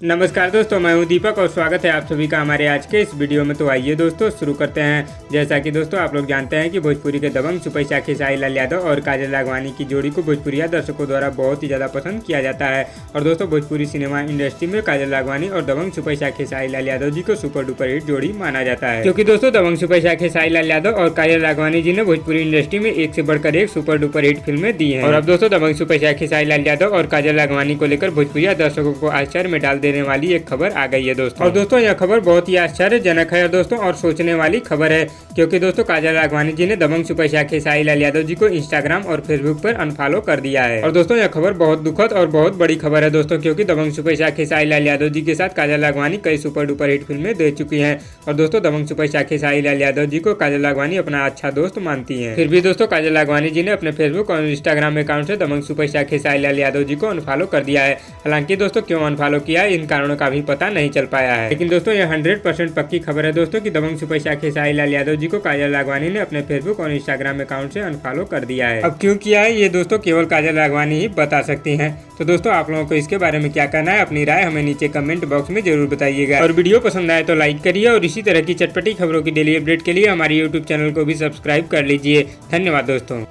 नमस्कार दोस्तों, मैं हूं दीपक और स्वागत है आप सभी का हमारे आज के इस वीडियो में। तो आइए दोस्तों शुरू करते हैं। जैसा कि दोस्तों आप लोग जानते हैं कि भोजपुरी के दबंग सुपरस्टार खेसारी लाल यादव और काजल राघवानी की जोड़ी को भोजपुरिया दर्शकों द्वारा बहुत ही ज़्यादा पसंद किया जाता है। और दोस्तों भोजपुरी सिनेमा इंडस्ट्री में काजल राघवानी और दबंग सुपरस्टार खेसारी लाल यादव जी को सुपर डुपर हिट जोड़ी माना जाता है, क्योंकि दोस्तों दबंग सुपरस्टार खेसारी लाल यादव और काजल राघवानी जी ने भोजपुरी इंडस्ट्री में एक से बढ़कर एक सुपर डुपर हिट फिल्में दी हैं। और अब दोस्तों दबंग सुपरस्टार खेसारी लाल यादव और काजल राघवानी को लेकर भोजपुरिया दर्शकों को आश्चर्य में डाल देने वाली एक खबर आ गई है दोस्तों। और दोस्तों यह खबर बहुत ही आश्चर्यजनक है दोस्तों और सोचने वाली खबर है, क्योंकि दोस्तों काजल राघवानी जी ने दबंग सुपरस्टार खेसारी लाल यादव जी को इंस्टाग्राम और फेसबुक पर अनफॉलो कर दिया है। और दोस्तों यह खबर बहुत दुखद और बहुत बड़ी खबर है दोस्तों, क्योंकि दबंग सुपरस्टार खेसारी लाल यादव जी के साथ काजल राघवानी कई सुपर डुपर हिट फिल्में दे चुकी हैं। और दोस्तों दबंग सुपरस्टार खेसारी लाल यादव जी को काजल राघवानी अपना अच्छा दोस्त मानती है। फिर भी दोस्तों काजल राघवानी जी ने अपने फेसबुक और इंस्टाग्राम अकाउंट से दबंग सुपरस्टार खेसारी लाल यादव जी को अनफॉलो कर दिया है। हालांकि दोस्तों क्यों अनफॉलो किया है इन कारणों का भी पता नहीं चल पाया है, लेकिन दोस्तों यह 100% पक्की खबर है दोस्तों कि दबंग सुपरस्टार खेसारी लाल यादव जी को काजल राघवानी ने अपने फेसबुक और इंस्टाग्राम अकाउंट से अनफॉलो कर दिया है। अब क्यों किया है ये दोस्तों केवल काजल राघवानी ही बता सकती हैं। तो दोस्तों आप लोगों को इसके बारे में क्या कहना है, अपनी राय हमें नीचे कमेंट बॉक्स में जरूर बताइएगा। और वीडियो पसंद आए तो लाइक करिए और इसी तरह की चटपटी खबरों की डेली अपडेट के लिए हमारे यूट्यूब चैनल को भी सब्सक्राइब कर लीजिए। धन्यवाद दोस्तों।